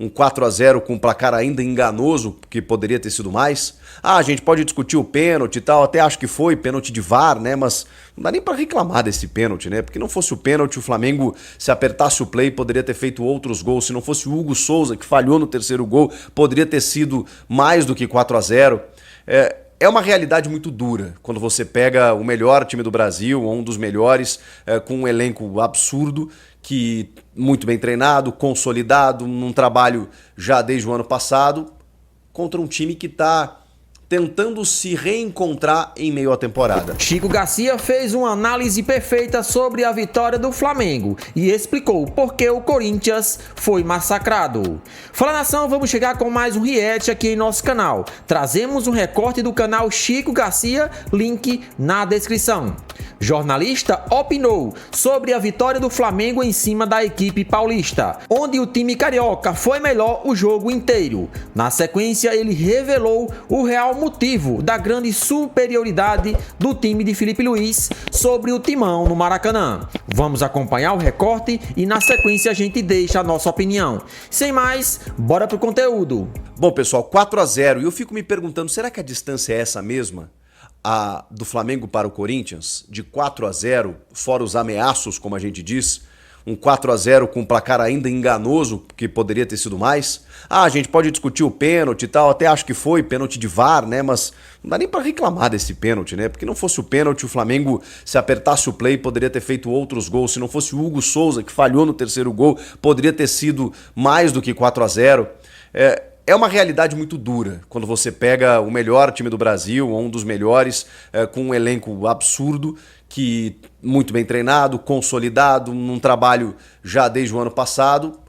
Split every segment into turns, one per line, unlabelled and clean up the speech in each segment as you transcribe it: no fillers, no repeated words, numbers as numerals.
um 4-0 com um placar ainda enganoso, que poderia ter sido mais. Ah, a gente pode discutir o pênalti e tal, até acho que foi pênalti de VAR, né? Mas não dá nem pra reclamar desse pênalti, né? Porque não fosse o pênalti, o Flamengo, se apertasse o play, poderia ter feito outros gols. Se não fosse o Hugo Souza, que falhou no terceiro gol, poderia ter sido mais do que 4-0. É uma realidade muito dura quando você pega o melhor time do Brasil, ou um dos melhores, com um elenco absurdo, que muito bem treinado, consolidado, num trabalho já desde o ano passado, contra um time que está tentando se reencontrar em meio à temporada.
Chico Garcia fez uma análise perfeita sobre a vitória do Flamengo e explicou por que o Corinthians foi massacrado. Fala nação, vamos chegar com mais um react aqui em nosso canal. Trazemos um recorte do canal Chico Garcia, link na descrição. Jornalista opinou sobre a vitória do Flamengo em cima da equipe paulista, onde o time carioca foi melhor o jogo inteiro. Na sequência, ele revelou o real motivo da grande superioridade do time de Felipe Luiz sobre o Timão no Maracanã. Vamos acompanhar o recorte e na sequência a gente deixa a nossa opinião. Sem mais, bora pro conteúdo.
Bom, pessoal, 4-0, e eu fico me perguntando, será que a distância é essa mesma? A do Flamengo para o Corinthians, de 4-0, fora os ameaços, como a gente diz, um 4-0 com um placar ainda enganoso, que poderia ter sido mais. Ah, a gente pode discutir o pênalti e tal, até acho que foi pênalti de VAR, né? Mas não dá nem pra reclamar desse pênalti, né? Porque não fosse o pênalti, o Flamengo, se apertasse o play, poderia ter feito outros gols. Se não fosse o Hugo Souza, que falhou no terceiro gol, poderia ter sido mais do que 4-0. É uma realidade muito dura quando você pega o melhor time do Brasil, ou um dos melhores, com um elenco absurdo, que muito bem treinado, consolidado, num trabalho já desde o ano passado,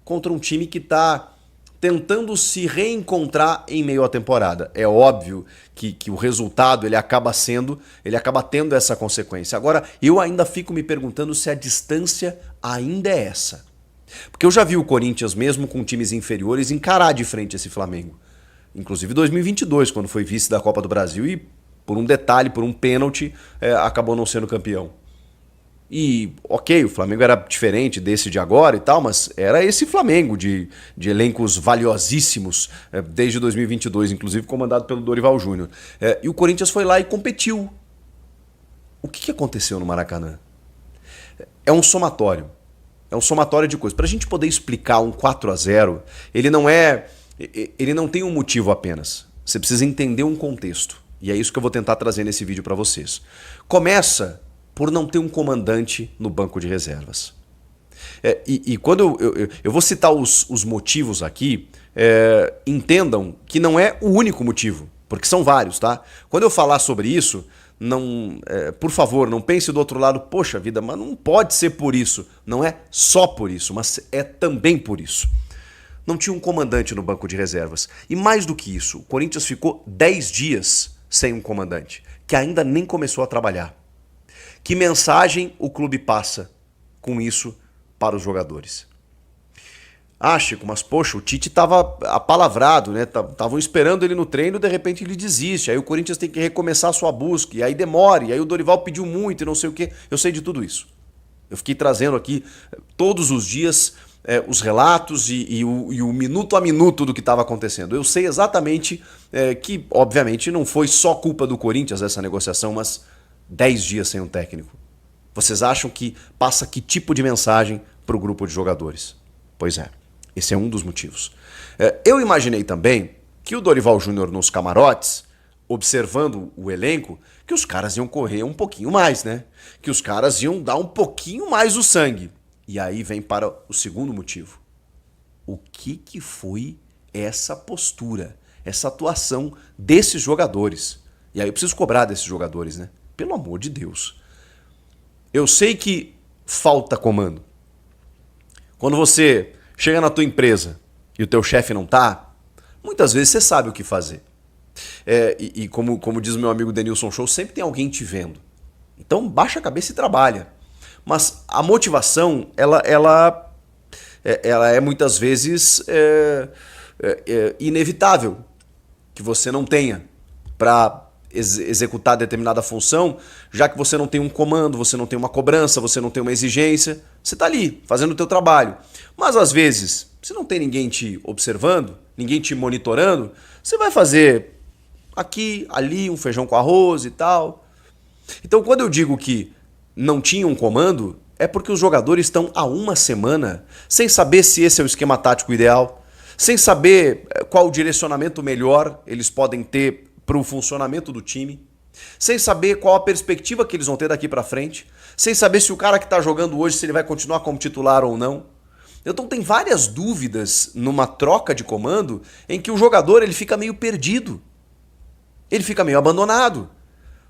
contra um time que está tentando se reencontrar em meio à temporada. É óbvio que o resultado ele acaba tendo essa consequência. Agora, eu ainda fico me perguntando se a distância ainda é essa. Porque eu já vi o Corinthians, mesmo com times inferiores, encarar de frente esse Flamengo. Inclusive em 2022, quando foi vice da Copa do Brasil e, por um detalhe, por um pênalti, acabou não sendo campeão. E, ok, o Flamengo era diferente desse de agora e tal, mas era esse Flamengo de elencos valiosíssimos desde 2022, inclusive comandado pelo Dorival Júnior. E o Corinthians foi lá e competiu. O que aconteceu no Maracanã? É um somatório. É um somatório de coisas. Para a gente poder explicar um 4-0, ele não tem um motivo apenas. Você precisa entender um contexto. E é isso que eu vou tentar trazer nesse vídeo para vocês. Começa por não ter um comandante no banco de reservas. E quando eu vou citar os motivos aqui, entendam que não é o único motivo, porque são vários, tá? Quando eu falar sobre isso, por favor, não pense do outro lado, poxa vida, mas não pode ser por isso. Não é só por isso, mas é também por isso. Não tinha um comandante no banco de reservas. E mais do que isso, o Corinthians ficou 10 dias sem um comandante, que ainda nem começou a trabalhar. Que mensagem o clube passa com isso para os jogadores? Ah, Chico, mas poxa, o Tite estava apalavrado, né? Estavam esperando ele no treino, de repente ele desiste. Aí o Corinthians tem que recomeçar a sua busca, e aí demora, e aí o Dorival pediu muito e não sei o quê. Eu sei de tudo isso. Eu fiquei trazendo aqui todos os dias os relatos e o minuto a minuto do que estava acontecendo. Eu sei exatamente que, obviamente, não foi só culpa do Corinthians essa negociação, mas 10 dias sem um técnico. Vocês acham que passa que tipo de mensagem para o grupo de jogadores? Pois é. Esse é um dos motivos. Eu imaginei também que o Dorival Júnior nos camarotes, observando o elenco, que os caras iam correr um pouquinho mais, né? Que os caras iam dar um pouquinho mais o sangue. E aí vem para o segundo motivo. O que foi essa postura, essa atuação desses jogadores? E aí eu preciso cobrar desses jogadores, né? Pelo amor de Deus. Eu sei que falta comando. Quando você chega na tua empresa e o teu chefe não tá, muitas vezes você sabe o que fazer. Como diz o meu amigo Denilson Show, sempre tem alguém te vendo. Então baixa a cabeça e trabalha. Mas a motivação, ela é muitas vezes inevitável que você não tenha para executar determinada função, já que você não tem um comando, você não tem uma cobrança, você não tem uma exigência, você está ali fazendo o teu trabalho. Mas às vezes Se não tem ninguém te observando, ninguém te monitorando, você vai fazer aqui, ali, um feijão com arroz e tal. Então, quando eu digo que não tinha um comando, é porque os jogadores estão há uma semana sem saber se esse é o esquema tático ideal, sem saber qual o direcionamento melhor eles podem ter para o funcionamento do time, sem saber qual a perspectiva que eles vão ter daqui para frente, sem saber se o cara que está jogando hoje, se ele vai continuar como titular ou não. Então tem várias dúvidas numa troca de comando em que o jogador ele fica meio perdido, ele fica meio abandonado.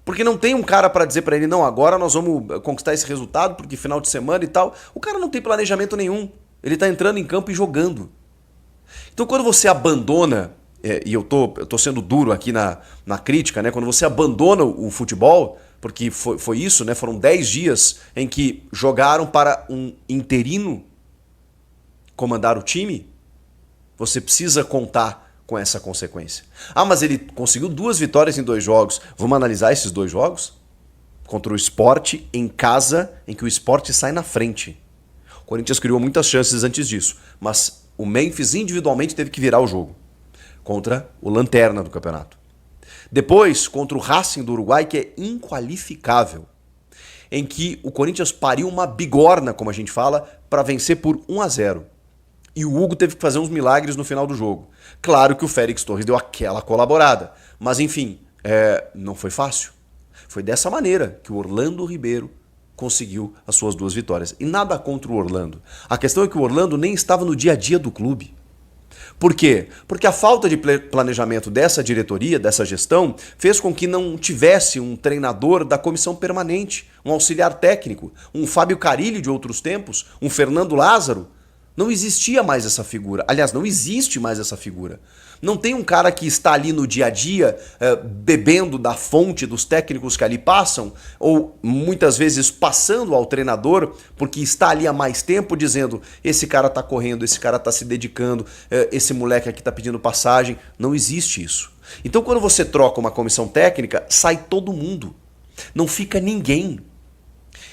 Porque não tem um cara para dizer para ele, não, agora nós vamos conquistar esse resultado, porque final de semana e tal. O cara não tem planejamento nenhum. Ele tá entrando em campo e jogando. Então quando você abandona, e eu tô sendo duro aqui na crítica, né? Quando você abandona o futebol, porque foi isso, né? Foram 10 dias em que jogaram para um interino comandar o time, você precisa contar com essa consequência. Ah, mas ele conseguiu 2 vitórias em 2 jogos. Vamos analisar esses 2 jogos? Contra o Sport em casa, em que o Sport sai na frente. O Corinthians criou muitas chances antes disso, mas o Memphis individualmente teve que virar o jogo. Contra o Lanterna do campeonato. Depois, contra o Racing do Uruguai, que é inqualificável. Em que o Corinthians pariu uma bigorna, como a gente fala, para vencer por 1-0. E o Hugo teve que fazer uns milagres no final do jogo. Claro que o Félix Torres deu aquela colaborada. Mas enfim, não foi fácil. Foi dessa maneira que o Orlando Ribeiro conseguiu as suas 2 vitórias. E nada contra o Orlando. A questão é que o Orlando nem estava no dia a dia do clube. Por quê? Porque a falta de planejamento dessa diretoria, dessa gestão, fez com que não tivesse um treinador da comissão permanente, um auxiliar técnico, um Fábio Carilli de outros tempos, um Fernando Lázaro. Não existia mais essa figura. Aliás, não existe mais essa figura. Não tem um cara que está ali no dia a dia bebendo da fonte dos técnicos que ali passam, ou muitas vezes passando ao treinador, porque está ali há mais tempo dizendo, esse cara está correndo, esse cara está se dedicando, esse moleque aqui está pedindo passagem. Não existe isso. Então quando você troca uma comissão técnica, sai todo mundo. Não fica ninguém.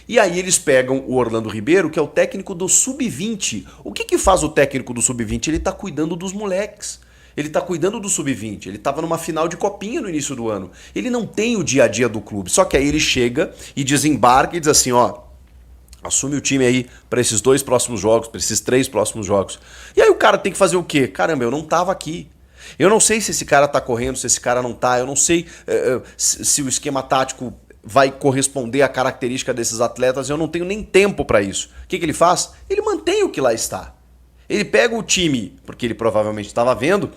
E aí eles pegam o Orlando Ribeiro, que é o técnico do Sub-20. O que faz o técnico do Sub-20? Ele está cuidando dos moleques. Ele está cuidando do Sub-20. Ele estava numa final de copinha no início do ano. Ele não tem o dia a dia do clube. Só que aí ele chega e desembarca e diz assim, ó, assume o time aí para esses 2 próximos jogos, para esses 3 próximos jogos. E aí o cara tem que fazer o quê? Caramba, eu não estava aqui. Eu não sei se esse cara está correndo, se esse cara não está. Eu não sei se o esquema tático vai corresponder à característica desses atletas, eu não tenho nem tempo para isso. O que ele faz? Ele mantém o que lá está. Ele pega o time, porque ele provavelmente estava vendo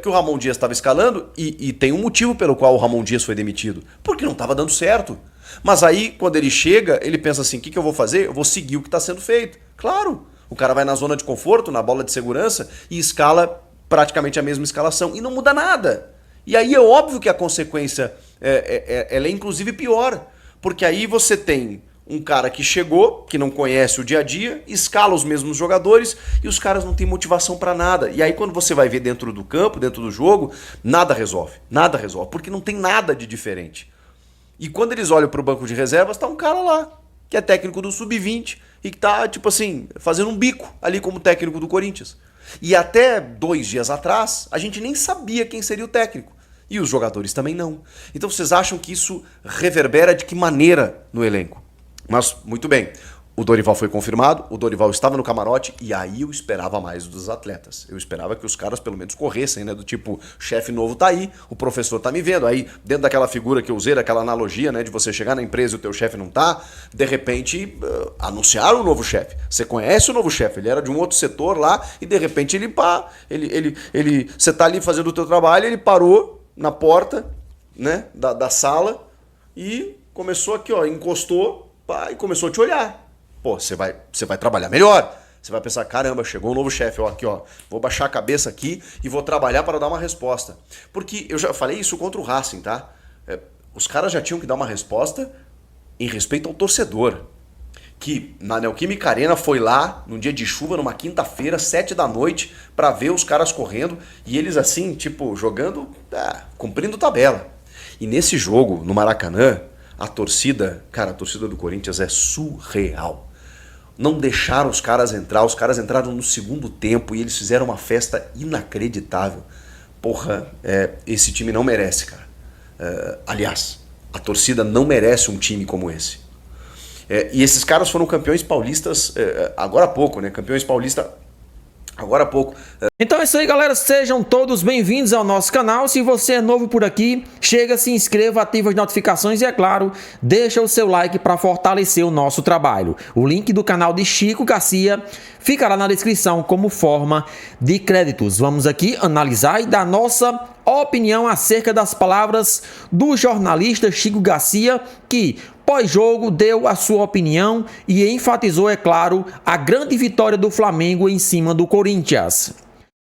que o Ramon Dias estava escalando e tem um motivo pelo qual o Ramon Dias foi demitido. Porque não estava dando certo. Mas aí, quando ele chega, ele pensa assim, o que eu vou fazer? Eu vou seguir o que está sendo feito. Claro, o cara vai na zona de conforto, na bola de segurança e escala praticamente a mesma escalação. E não muda nada. E aí é óbvio que a consequência ela é inclusive pior, porque aí você tem um cara que chegou, que não conhece o dia a dia, escala os mesmos jogadores e os caras não têm motivação para nada. E aí quando você vai ver dentro do campo, dentro do jogo, nada resolve, porque não tem nada de diferente. E quando eles olham para o banco de reservas, tá um cara lá, que é técnico do Sub-20 e que tá, tipo assim, fazendo um bico ali como técnico do Corinthians. E até 2 dias atrás, a gente nem sabia quem seria o técnico. E os jogadores também não. Então vocês acham que isso reverbera de que maneira no elenco? Mas, muito bem, o Dorival foi confirmado, o Dorival estava no camarote e aí eu esperava mais dos atletas. Eu esperava que os caras pelo menos corressem, né? Do tipo, o chefe novo tá aí, o professor tá me vendo. Aí, dentro daquela figura que eu usei, daquela analogia, né? De você chegar na empresa e o teu chefe não tá, de repente, anunciaram o novo chefe. Você conhece o novo chefe, ele era de um outro setor lá e de repente você tá ali fazendo o teu trabalho, ele parou na porta, né, da sala e começou aqui, ó, encostou e começou a te olhar. Pô, você vai trabalhar melhor. Você vai pensar, caramba, chegou um novo chefe, ó, aqui, ó, vou baixar a cabeça aqui e vou trabalhar para dar uma resposta. Porque eu já falei isso contra o Racing, tá? Os caras já tinham que dar uma resposta em respeito ao torcedor. Que na Neoquímica Arena foi lá, num dia de chuva, numa quinta-feira, 7 da noite, pra ver os caras correndo e eles assim, tipo, jogando, cumprindo tabela. E nesse jogo, no Maracanã, a torcida do Corinthians é surreal. não deixaram os caras entrar, os caras entraram no segundo tempo e eles fizeram uma festa inacreditável. Porra, esse time não merece, cara. Aliás, a torcida não merece um time como esse. E esses caras foram campeões paulistas agora há pouco, né? Campeões paulistas agora há pouco.
Então é isso aí, galera. Sejam todos bem-vindos ao nosso canal. Se você é novo por aqui, chega, se inscreva, ativa as notificações e, é claro, deixa o seu like para fortalecer o nosso trabalho. O link do canal de Chico Garcia ficará na descrição como forma de créditos. Vamos aqui analisar e dar nossa opinião acerca das palavras do jornalista Chico Garcia, que pós-jogo deu a sua opinião e enfatizou, é claro, a grande vitória do Flamengo em cima do Corinthians.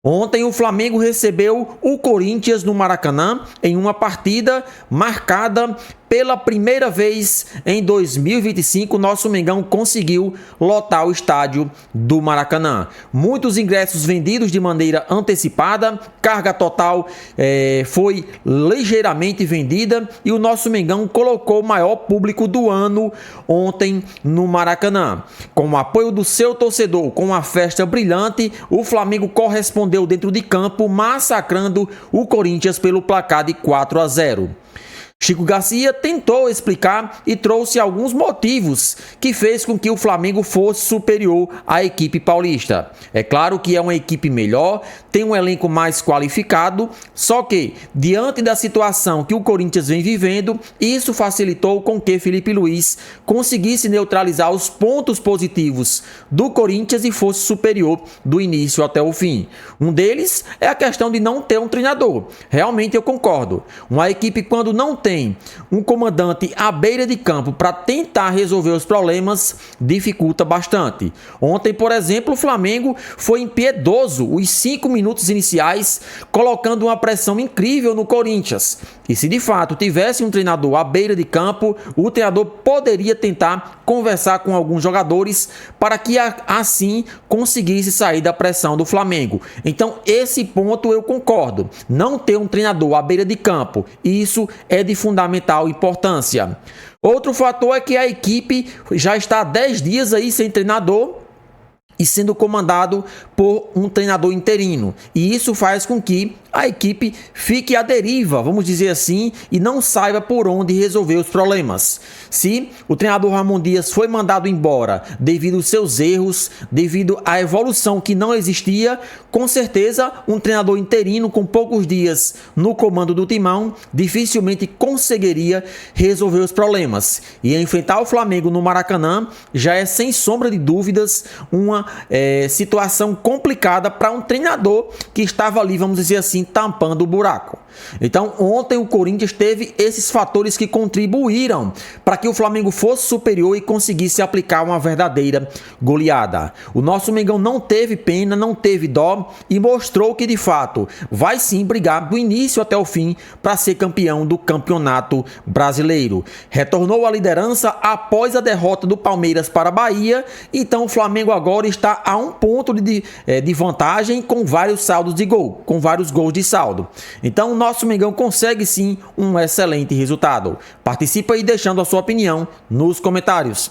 Ontem o Flamengo recebeu o Corinthians no Maracanã em uma partida marcada pela primeira vez em 2025. Nosso Mengão conseguiu lotar o estádio do Maracanã. Muitos ingressos vendidos de maneira antecipada, carga total foi ligeiramente vendida e o nosso Mengão colocou o maior público do ano ontem no Maracanã. Com o apoio do seu torcedor, com uma festa brilhante, o Flamengo correspondeu dentro de campo, massacrando o Corinthians pelo placar de 4-0. Chico Garcia tentou explicar e trouxe alguns motivos que fez com que o Flamengo fosse superior à equipe paulista. É claro que é uma equipe melhor, tem um elenco mais qualificado, só que, diante da situação que o Corinthians vem vivendo, isso facilitou com que Felipe Luiz conseguisse neutralizar os pontos positivos do Corinthians e fosse superior do início até o fim. Um deles é a questão de não ter um treinador. Realmente eu concordo. Uma equipe, quando não tem um comandante à beira de campo para tentar resolver os problemas, dificulta bastante. Ontem, por exemplo, o Flamengo foi impiedoso os 5 minutos iniciais, colocando uma pressão incrível no Corinthians. E se de fato tivesse um treinador à beira de campo, o treinador poderia tentar conversar com alguns jogadores para que assim conseguisse sair da pressão do Flamengo. Então, esse ponto eu concordo. Não ter um treinador à beira de campo, isso é de fundamental importância. Outro fator é que a equipe já está há 10 dias aí sem treinador e sendo comandado por um treinador interino. E isso faz com que a equipe fique à deriva, vamos dizer assim, e não saiba por onde resolver os problemas. Se o treinador Ramon Dias foi mandado embora devido aos seus erros, devido à evolução que não existia, com certeza um treinador interino com poucos dias no comando do timão dificilmente conseguiria resolver os problemas. E enfrentar o Flamengo no Maracanã já é, sem sombra de dúvidas, uma situação complicada para um treinador que estava ali, vamos dizer assim, tampando o buraco. Então, ontem o Corinthians teve esses fatores que contribuíram para que o Flamengo fosse superior e conseguisse aplicar uma verdadeira goleada. O nosso Mengão não teve pena, não teve dó e mostrou que, de fato, vai sim brigar do início até o fim para ser campeão do Campeonato Brasileiro. Retornou à liderança após a derrota do Palmeiras para a Bahia, então o Flamengo agora está a 1 ponto de vantagem com vários saldos de gol, com vários gols de saldo. Então, o nosso Mengão consegue sim um excelente resultado. Participa aí deixando a sua opinião nos comentários.